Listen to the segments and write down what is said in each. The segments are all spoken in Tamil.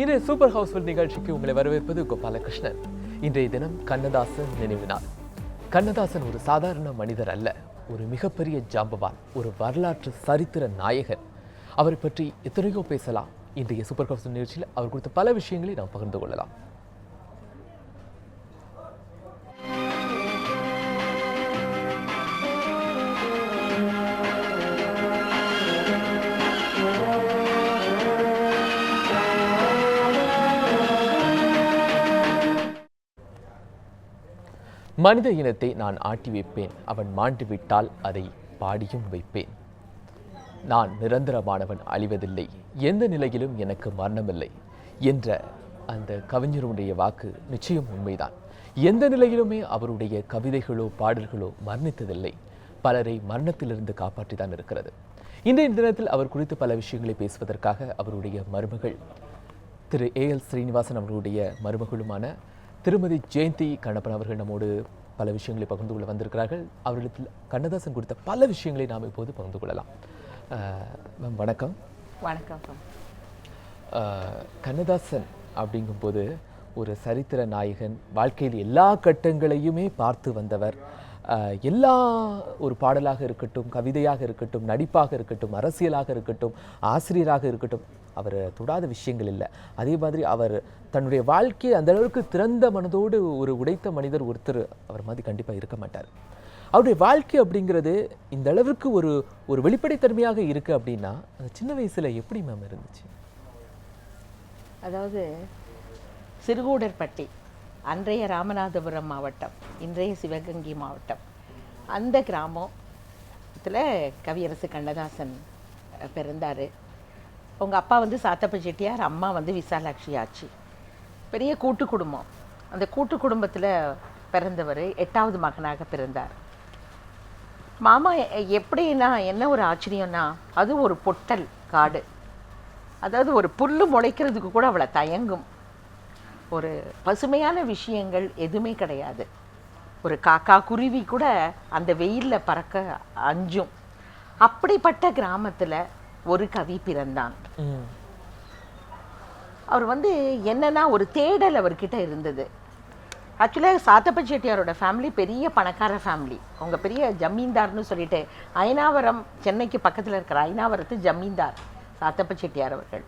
இன்றைய சூப்பர் ஹவுஸ்ஃபுல் நிகழ்ச்சிக்கு உங்களை வரவேற்பது கோபாலகிருஷ்ணன். இன்றைய தினம் கண்ணதாசன் நினைவு நாள். கண்ணதாசன் ஒரு சாதாரண மனிதர் அல்ல, ஒரு மிகப்பெரிய ஜாம்பவான், ஒரு வரலாற்று சரித்திர நாயகன். அவரை பற்றி எத்தனையோ பேசலாம். இன்றைய சூப்பர் ஹவுஸ் நிகழ்ச்சியில் அவர் குறித்த பல விஷயங்களை நாம் பகிர்ந்து கொள்ளலாம். மனித இனத்தை நான் ஆட்டி வைப்பேன், அவன் மாண்டு விட்டால் அதை பாடியும் வைப்பேன். நான் நிரந்தரமானவன், அழிவதில்லை, எந்த நிலையிலும் எனக்கு மரணமில்லை என்ற அந்த கவிஞருடைய வாக்கு நிச்சயம் உண்மைதான். எந்த நிலையிலுமே அவருடைய கவிதைகளோ பாடல்களோ மரணித்ததில்லை, பலரை மரணத்திலிருந்து காப்பாற்றி தான் இருக்கிறது. இன்றைய தினத்தில் அவர் குறித்து பல விஷயங்களை பேசுவதற்காக அவருடைய மருமகள் திரு A.L. ஸ்ரீனிவாசன் அவர்களுடைய மருமகளுமான திருமதி ஜெயந்தி கண்ணப்பன் அவர்கள் நம்மோடு பல விஷயங்களை பகிர்ந்து கொள்ள வந்திருக்கிறார்கள். அவர்களுக்கு கண்ணதாசன் குறித்த பல விஷயங்களை நாம் இப்போது பகிர்ந்து கொள்ளலாம். மேம் வணக்கம். வணக்கம். கண்ணதாசன் அப்படிங்கும்போது ஒரு சரித்திர நாயகன், வாழ்க்கையில் எல்லா கட்டங்களையுமே பார்த்து வந்தவர். எல்லா ஒரு பாடலாக இருக்கட்டும், கவிதையாக இருக்கட்டும், நடிப்பாக இருக்கட்டும், அரசியலாக இருக்கட்டும், ஆசிரியராக இருக்கட்டும், அவர் தொடாத விஷயங்கள் இல்லை. அதே மாதிரி அவர் தன்னுடைய வாழ்க்கையை அந்த அளவுக்கு திறந்த மனதோடு ஒரு உடைத்த மனிதர் ஒருத்தர் அவர் மாதிரி கண்டிப்பாக இருக்க மாட்டார். அவருடைய வாழ்க்கை அப்படிங்கிறது இந்த அளவுக்கு ஒரு ஒரு வெளிப்படைத்தன்மையாக இருக்குது அப்படின்னா அந்த சின்ன வயசில் எப்படி மேம் இருந்துச்சு? அதாவது சிறுகூடற்பட்டி, அன்றைய ராமநாதபுரம் மாவட்டம், இன்றைய சிவகங்கை மாவட்டம், அந்த கிராமத்தில் கவியரசு கண்ணதாசன் பிறந்தார். அவங்க அப்பா வந்து சாத்தப்ப செட்டியார், அம்மா வந்து விசாலாட்சி ஆச்சி. பெரிய கூட்டு குடும்பம். அந்த கூட்டு குடும்பத்தில் பிறந்தவர் 8வது மகனாக பிறந்தார். மாமா எப்படின்னா என்ன ஒரு ஆச்சரியம்னா, அது ஒரு பொட்டல் காடு. அதாவது ஒரு புல்லு முளைக்கிறதுக்கு கூட அவளை தயங்கும். ஒரு பசுமையான விஷயங்கள் எதுவுமே கிடையாது. ஒரு காக்கா குருவி கூட அந்த வெயிலில் பறக்க அஞ்சும். அப்படிப்பட்ட கிராமத்தில் ஒரு கவி பிறந்தான். அவர் வந்து என்னன்னா ஒரு தேடல் அவர்கிட்ட இருந்தது. ஆக்சுவலாக சாத்தப்ப செட்டியாரோட ஃபேமிலி பெரிய பணக்கார ஃபேமிலி. அவங்க பெரிய ஜமீன்தார்னு சொல்லிட்டு அயனாவரம், சென்னைக்கு பக்கத்தில் இருக்கிற அயனாவரத்து ஜமீன்தார் சாத்தப்ப செட்டியார் அவர்கள்.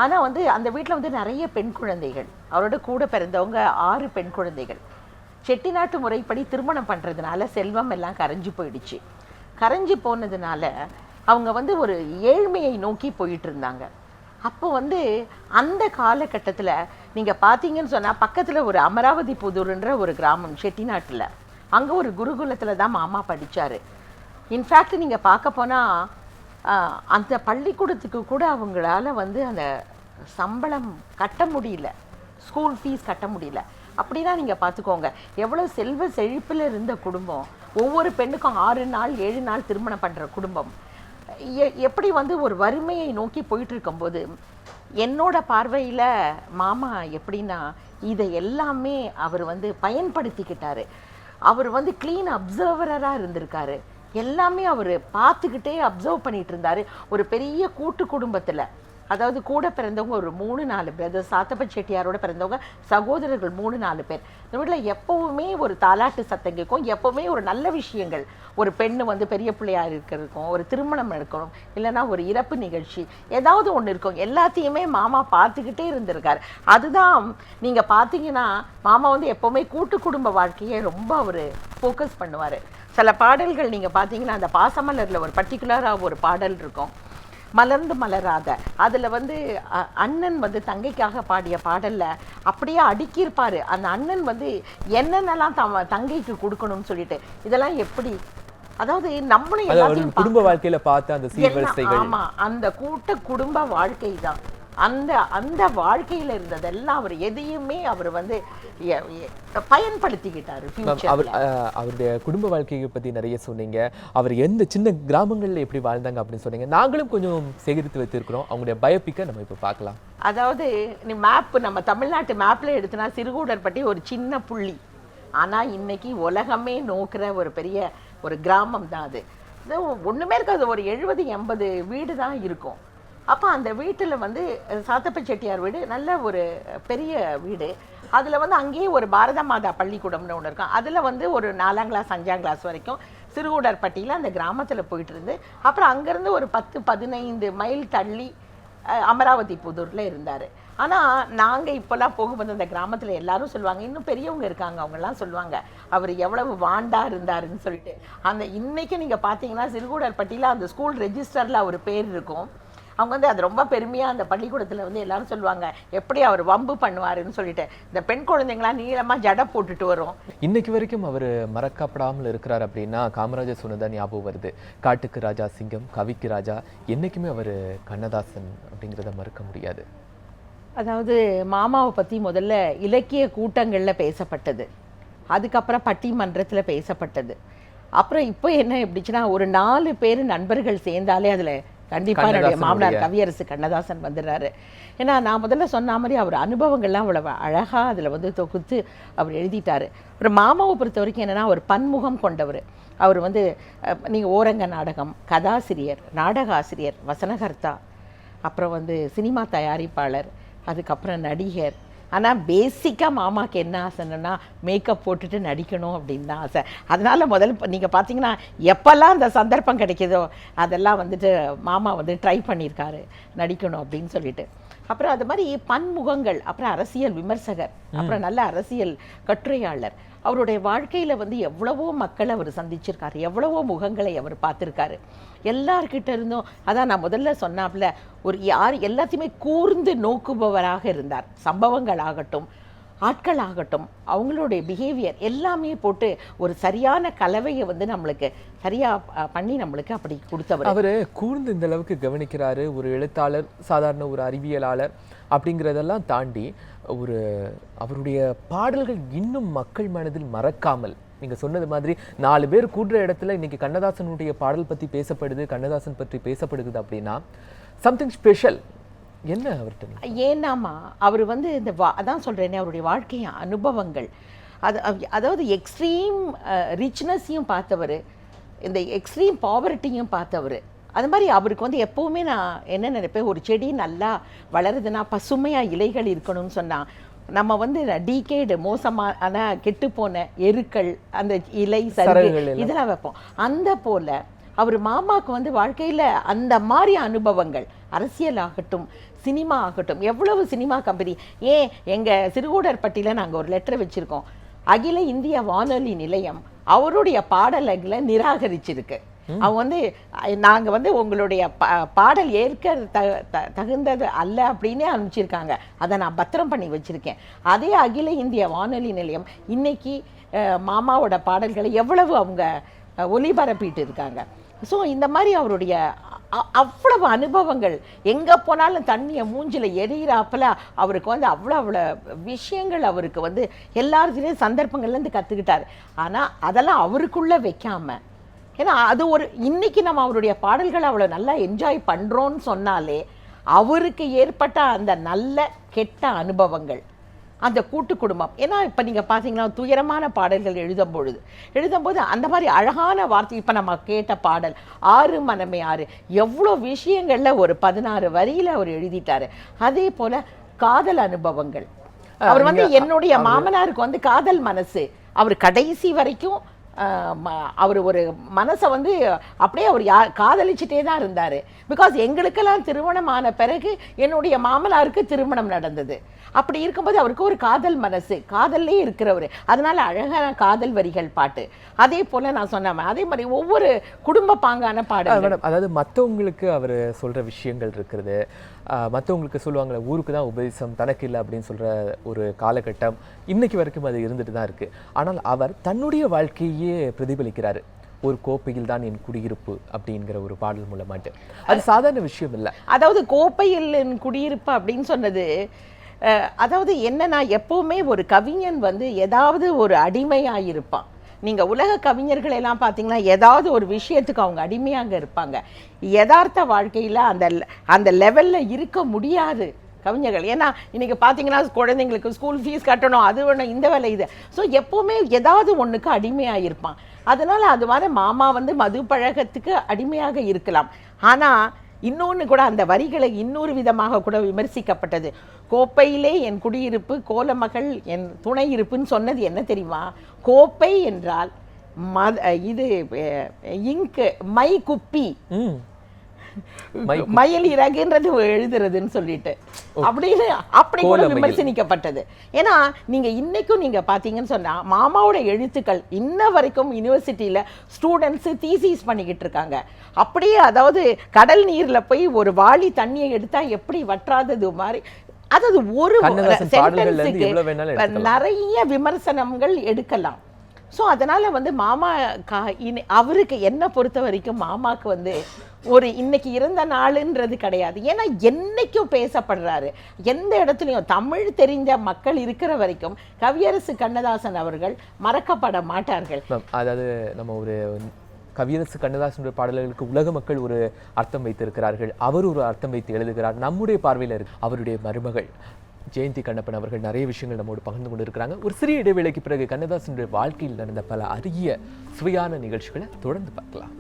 ஆனால் வந்து அந்த வீட்டில் வந்து நிறைய பெண் குழந்தைகள், அவரோட கூட பிறந்தவங்க 6 பெண் குழந்தைகள். செட்டிநாட்டு முறைப்படி திருமணம் பண்ணுறதுனால செல்வம் எல்லாம் கரைஞ்சி போயிடுச்சு. கரைஞ்சி போனதுனால அவங்க வந்து ஒரு ஏழ்மையை நோக்கி போயிட்டு இருந்தாங்க. அப்போ வந்து அந்த காலகட்டத்தில் நீங்கள் பார்த்தீங்கன்னு சொன்னால் பக்கத்தில் ஒரு அமராவதி புதூர்ன்ற ஒரு கிராமம் செட்டிநாட்டில், அங்கே ஒரு குருகுலத்தில் தான் மாமா படித்தார். இன்ஃபேக்ட் நீங்கள் பார்க்க போனால் அந்த பள்ளிக்கூடத்துக்கு கூட அவங்களால வந்து அந்த சம்பளம் கட்ட முடியல, ஸ்கூல் ஃபீஸ் கட்ட முடியல. அப்படின்னா நீங்கள் பார்த்துக்கோங்க எவ்வளோ செல்வ செழிப்பில் இருந்த குடும்பம். ஒவ்வொரு பெண்ணுக்கும் 6 நாள் 7 நாள் திருமணம் பண்ணுற குடும்பம். எப்படி வந்து ஒரு வறுமையை நோக்கி போயிட்டு இருக்கும்போது என்னோட பார்வையில் மாமா எப்படின்னா இதை எல்லாமே அவர் வந்து பயன்படுத்திக்கிட்டாரு. அவர் வந்து க்ளீன் அப்சர்வராக இருந்திருக்காரு. எல்லாமே அவர் பார்த்துக்கிட்டே அப்சர்வ் பண்ணிட்டு இருந்தார். ஒரு பெரிய கூட்டு குடும்பத்தில், அதாவது கூட பிறந்தவங்க ஒரு 3-4 பிரதர்ஸ், சாத்தப்ப செட்டியாரோட பிறந்தவங்க சகோதரர்கள் 3-4 பேர். இந்த வீட்டில் எப்போவுமே ஒரு தாலாட்டு சத்தம் கேட்கும், எப்போவுமே ஒரு நல்ல விஷயங்கள். ஒரு பெண்ணு வந்து பெரிய பிள்ளையாக இருக்கிறதுக்கும், ஒரு திருமணம் இருக்கணும், இல்லைன்னா ஒரு இறப்பு நிகழ்ச்சி, ஏதாவது ஒன்று இருக்கும். எல்லாத்தையுமே மாமா பார்த்துக்கிட்டே இருந்திருக்கார். அதுதான் நீங்கள் பார்த்தீங்கன்னா மாமா வந்து எப்போவுமே கூட்டு குடும்ப வாழ்க்கையை ரொம்ப அவர் ஃபோக்கஸ் பண்ணுவார். சில பாடல்கள் நீங்கள் பார்த்தீங்கன்னா அந்த பாசமலரில் ஒரு பர்டிகுலராக ஒரு பாடல் இருக்கும், மலர்ந்து மலராத. அதில் வந்து அண்ணன் வந்து தங்கைக்காக பாடிய பாடலில் அப்படியே அடுக்கியிருப்பார். அந்த அண்ணன் வந்து என்னென்னலாம் தங்கைக்கு கொடுக்கணும்னு சொல்லிட்டு, இதெல்லாம் எப்படி, அதாவது நம்மளும் எல்லாத்தையும் குடும்ப வாழ்க்கையில பார்த்து அந்த சீர்வரிசைகள். ஆமா, அந்த கூட்ட குடும்ப வாழ்க்கை தான். அந்த அந்த வாழ்க்கையில் இருந்ததெல்லாம் அவர் எதையுமே அவர் வந்து பயன்படுத்திக்கிட்டாரு. அவருடைய குடும்ப வாழ்க்கையை பற்றி நிறைய சொன்னீங்க. அவர் எந்த சின்ன கிராமங்களில் எப்படி வாழ்ந்தாங்க அப்படின்னு சொன்னீங்க. நாங்களும் கொஞ்சம் சேகரித்து வைத்திருக்கிறோம். அவங்களுடைய பயோபிக்கை நம்ம இப்போ பார்க்கலாம். அதாவது மேப், நம்ம தமிழ்நாட்டு மேப்பில் எடுத்துனா சிறுகூடற்பட்டி ஒரு சின்ன புள்ளி. ஆனால் இன்னைக்கு உலகமே நோக்கிற ஒரு பெரிய ஒரு கிராமம் தான் அது. ஒன்றுமே இருக்காது, ஒரு 70-80 வீடு தான் இருக்கும். அப்போ அந்த வீட்டில் வந்து சாத்தப்ப செட்டியார் வீடு நல்ல ஒரு பெரிய வீடு. அதில் வந்து அங்கேயே ஒரு பாரத மாதா பள்ளிக்கூடம்னு ஒன்று இருக்கும். அதில் வந்து ஒரு 4ஆம் கிளாஸ் 5ஆம் கிளாஸ் வரைக்கும் சிறுகூடற்பட்டியில் அந்த கிராமத்தில் போயிட்டு இருந்து, அப்புறம் அங்கேருந்து ஒரு 10-15 மைல் தள்ளி அமராவதி புதூரில் இருந்தார். ஆனால் நாங்கள் இப்போல்லாம் போகும்போது அந்த கிராமத்தில் எல்லாரும் சொல்லுவாங்க, இன்னும் பெரியவங்க இருக்காங்க, அவங்கெல்லாம் சொல்லுவாங்க அவர் எவ்வளவு வாண்டா இருந்தாருன்னு சொல்லிட்டு. அந்த இன்னைக்கு நீங்கள் பார்த்தீங்கன்னா சிறுகூடற்பட்டியில் அந்த ஸ்கூல் ரெஜிஸ்டரில் அவர் பேர் இருக்கும். அவங்க வந்து அது ரொம்ப பெருமையாக அந்த பள்ளிக்கூடத்தில் வந்து எல்லாரும் சொல்லுவாங்க, எப்படி அவர் வம்பு பண்ணுவாருன்னு சொல்லிட்டு. இந்த பெண் குழந்தைங்களாம் நீளமாக ஜடை போட்டுட்டு வரும். இன்னைக்கு வரைக்கும் அவர் மறக்கப்படாமல் இருக்கிறார் அப்படின்னா காமராஜர் சொன்னதான் ஞாபகம் வருது. காட்டுக்கு ராஜா சிங்கம், கவிக்கு ராஜா, என்றைக்குமே அவர் கண்ணதாசன் அப்படிங்கிறத மறுக்க முடியாது. அதாவது மாமாவை பற்றி முதல்ல இலக்கிய கூட்டங்களில் பேசப்பட்டது, அதுக்கப்புறம் பட்டிமன்றத்தில் பேசப்பட்டது. அப்புறம் இப்போ என்ன எப்படிச்சுன்னா, ஒரு 4 பேர் நண்பர்கள் சேர்ந்தாலே அதில் கண்டிப்பாக என்னுடைய மாமனார் கவியரசு கண்ணதாசன் வந்துடுறாரு. ஏன்னா நான் முதல்ல சொன்ன மாதிரி அவர் அனுபவங்கள்லாம் அவ்வளோ அழகாக அதில் வந்து தொகுத்து அவர் எழுதிட்டார். ஒரு மாமாவை பொறுத்த வரைக்கும் என்னென்னா, ஒரு பன்முகம் கொண்டவர். அவர் வந்து நீங்கள் ஓரங்க நாடகம், கதாசிரியர், நாடக ஆசிரியர், வசனகர்த்தா, அப்புறம் வந்து சினிமா தயாரிப்பாளர், அதுக்கப்புறம் நடிகர். ஆனால் பேசிக்காக மாமாவுக்கு என்ன ஆசைன்னா மேக்கப் போட்டுட்டு நடிக்கணும் அப்படின்னு தான் ஆசை. அதனால் முதல்ல நீங்கள் பார்த்தீங்கன்னா எப்போல்லாம் அந்த சந்தர்ப்பம் கிடைக்கிதோ அதெல்லாம் வந்துட்டு மாமா வந்து ட்ரை பண்ணியிருக்காரு நடிக்கணும் அப்படின்னு சொல்லிட்டு. அப்புறம் அது மாதிரி பன்முகங்கள், அப்புறம் அரசியல் விமர்சகர், அப்புறம் நல்ல அரசியல் கட்டுரையாளர். அவருடைய வாழ்க்கையில் வந்து எவ்வளவோ மக்களை அவர் சந்திச்சிருக்காரு, எவ்வளவோ முகங்களை அவர் பார்த்துருக்காரு. எல்லார்கிட்ட இருந்தும் அதான் நான் முதல்ல சொன்னாப்புல ஒரு எல்லாத்தையுமே கூர்ந்து நோக்குபவராக இருந்தார். சம்பவங்கள் ஆகட்டும், ஆட்கள் ஆகட்டும், அவங்களுடைய பிஹேவியர் எல்லாமே போட்டு ஒரு சரியான கலவையை வந்து நம்மளுக்கு சரியாக பண்ணி நம்மளுக்கு அப்படி கொடுத்தவர். அவர் கூர்ந்து இந்த அளவுக்கு கவனிக்கிறாரு. ஒரு எழுத்தாளர், சாதாரண ஒரு அறிவியலாளர் அப்படிங்கிறதெல்லாம் தாண்டி அவருடைய பாடல்கள் இன்னும் மக்கள் மனதில் மறக்காமல், நீங்கள் சொன்னது மாதிரி 4 பேர் கூடுற இடத்துல இன்னைக்கு கண்ணதாசனுடைய பாடல் பற்றி பேசப்படுது, கண்ணதாசன் பற்றி பேசப்படுது அப்படின்னா சம்திங் ஸ்பெஷல் என்ன அவர்கிட்ட? ஏன்னாமா அவர் வந்து இந்த அதான் சொல்கிறேனே, அவருடைய வாழ்க்கை அனுபவங்கள், அதாவது எக்ஸ்ட்ரீம் ரிச்னஸையும் பார்த்தவர், இந்த எக்ஸ்ட்ரீம் பாவர்ட்டியும் பார்த்தவர். அது மாதிரி அவருக்கு வந்து எப்போவுமே நான் என்ன நினைப்பேன், ஒரு செடி நல்லா வளருதுன்னா பசுமையாக இலைகள் இருக்கணும்னு சொன்னால், நம்ம வந்து டீகேடு மோசமான கெட்டுப்போன எருக்கள், அந்த இலை சருகு இதெல்லாம் வைப்போம். அந்த போல் அவர் மாமாவுக்கு வந்து வாழ்க்கையில் அந்த மாதிரி அனுபவங்கள், அரசியல் ஆகட்டும், சினிமா ஆகட்டும், எவ்வளவு சினிமா கம்பெனி, ஏன் எங்கள் சிறுகூடற்பட்டியில் நாங்கள் ஒரு லெட்டர் வச்சுருக்கோம், அகில இந்திய வானொலி நிலையம் அவருடைய பாடல்களை நிராகரிச்சிருக்கு. அவங்க வந்து நாங்கள் வந்து உங்களுடைய பாடல் ஏற்க தகுந்தது அல்ல அப்படின்னே அனுப்பிச்சிருக்காங்க. அதை நான் பத்திரம் பண்ணி வச்சுருக்கேன். அதே அகில இந்திய வானொலி நிலையம் இன்னைக்கு மாமாவோட பாடல்களை எவ்வளவு அவங்க ஒலிபரப்பிட்டு இருக்காங்க. ஸோ இந்த மாதிரி அவருடைய அவ்வளவு அனுபவங்கள், எங்கே போனாலும் தண்ணியை மூஞ்சில் எரியிறாப்பில் அவருக்கு வந்து அவ்வளோ விஷயங்கள் அவருக்கு வந்து எல்லாருக்குமே சந்தர்ப்பங்கள்லேருந்து கற்றுக்கிட்டார். ஆனால் அதெல்லாம் அவருக்குள்ளே வைக்காமல், ஏன்னா அது ஒரு இன்னைக்கு நம்ம அவருடைய பாடல்களை அவ்வளோ நல்லா என்ஜாய் பண்ணுறோன்னு சொன்னாலே அவருக்கு ஏற்பட்ட அந்த நல்ல கெட்ட அனுபவங்கள், அந்த கூட்டு குடும்பம். ஏன்னா இப்போ நீங்கள் பார்த்தீங்கன்னா துயரமான பாடல்கள் எழுதும்போது அந்த மாதிரி அழகான வார்த்தை, இப்போ நம்ம கேட்ட பாடல் ஆறு மனமே ஆறு, எவ்வளோ விஷயங்களில் ஒரு 16 வரியில் அவர் எழுதிட்டாரு. அதே போல் காதல் அனுபவங்கள், அவர் வந்து என்னுடைய மாமனாருக்கு வந்து காதல் மனசு, அவர் கடைசி வரைக்கும் அவர் ஒரு மனசை வந்து அப்படியே அவர் காதலிச்சுட்டே தான் இருந்தார். பிகாஸ் எங்களுக்கெல்லாம் திருமணம் ஆன பிறகு என்னுடைய மாமனாருக்கு திருமணம் நடந்தது. அப்படி இருக்கும்போது அவருக்கு ஒரு காதல் மனசு, காதல்லே இருக்கிறவர். அதனால அழகான காதல் வரிகள் பாட்டு. அதே போல நான் சொன்னேன், அதே மாதிரி ஒவ்வொரு குடும்ப பாங்கான பாடல். அதாவது மற்றவங்களுக்கு அவர் சொல்ற விஷயங்கள் இருக்கிறது, மற்றவங்களுக்கு சொல்லுவாங்களே ஊருக்கு தான் உபதேசம் தனக்கு இல்லை அப்படின்னு சொல்ற ஒரு காலகட்டம் இன்னைக்கு வரைக்கும் அது இருந்துட்டு தான் இருக்கு. ஆனால் அவர் தன்னுடைய வாழ்க்கையே பிரதிபலிக்கிறாரு. ஒரு கோப்பையில் தான் என் குடியிருப்பு அப்படிங்கிற ஒரு பாடல் மூலமாட்டு. அது சாதாரண விஷயம் இல்லை. அதாவது கோப்பையில் என் குடியிருப்பு அப்படின்னு சொன்னது, அதாவது என்னன்னா எப்பவுமே ஒரு கவிஞன் வந்து ஏதாவது ஒரு அடிமையாக இருப்பான். நீங்கள் உலக கவிஞர்கள் எல்லாம் பார்த்தீங்கன்னா ஏதாவது ஒரு விஷயத்துக்கு அவங்க அடிமையாக இருப்பாங்க. யதார்த்த வாழ்க்கையில் அந்த லெவலில் இருக்க முடியாது கவிஞர்கள். ஏன்னா இன்றைக்கி பார்த்தீங்கன்னா குழந்தைங்களுக்கு ஸ்கூல் ஃபீஸ் கட்டணும், அது வேணும், இந்த வேலை இது. ஸோ எப்போவுமே ஏதாவது ஒன்றுக்கு அடிமையாக இருப்பான். அதனால் அது மாதிரி மாமா வந்து மது பழக்கத்துக்கு அடிமையாக இருக்கலாம். ஆனால் இன்னொன்று கூட அந்த வரிகளை இன்னொரு விதமாக கூட விமர்சிக்கப்பட்டது. கோப்பையிலே என் குடியிருப்பு, கோலமகள் என் துணை இருப்புன்னு சொன்னது என்ன தெரியுமா? கோப்பை என்றால் இது இங்கு மை குப்பி, மயில் இறகுன்றது எழுதுறதுன்னு சொல்லிட்டு அப்படி கூட விமர்சனிக்கப்பட்டது. ஏன்னா நீங்க இன்னைக்கும் நீங்க பாத்தீங்கன்னு சொன்னா மாமாவோட எழுத்துக்கள் இன்ன வரைக்கும் யூனிவர்சிட்டியில ஸ்டூடெண்ட்ஸ் தீசிஸ் பண்ணிக்கிட்டு இருக்காங்க. அப்படியே அதாவது கடல் நீர்ல போய் ஒரு வாளி தண்ணியை எடுத்தா எப்படி வற்றாதது மாதிரி, அதாவது ஒரு சென்டென்ஸுக்கு நிறைய விமர்சனங்கள் எடுக்கலாம். ஸோ அதனால் வந்து மாமா அவருக்கு என்ன பொறுத்த வரைக்கும் மாமாவுக்கு வந்து ஒரு இன்னைக்கு இருந்த நாளுன்றது கிடையாது. ஏன்னா என்னைக்கும் பேசப்படுறாரு, எந்த இடத்துலையும் தமிழ் தெரிஞ்ச மக்கள் இருக்கிற வரைக்கும் கவியரசு கண்ணதாசன் அவர்கள் மறக்கப்பட மாட்டார்கள். அதாவது நம்ம ஒரு கவியரசு கண்ணதாசனுடைய பாடல்களுக்கு உலக மக்கள் ஒரு அர்த்தம் வைத்திருக்கிறார்கள், அவர் ஒரு அர்த்தம் வைத்து எழுதுகிறார். நம்முடைய பார்வையில் இருக்கு அவருடைய மருமகள் ஜெயந்தி கண்ணப்பன் அவர்கள் நிறைய விஷயங்கள் நம்மோடு பகிர்ந்து கொண்டு இருக்கிறாங்க. ஒரு சிறிய இடைவேளைக்கு பிறகு கண்ணதாசனுடைய வாழ்க்கையில் நடந்த பல அரிய சுவையான நிகழ்ச்சிகளை தொடர்ந்து பார்க்கலாம்.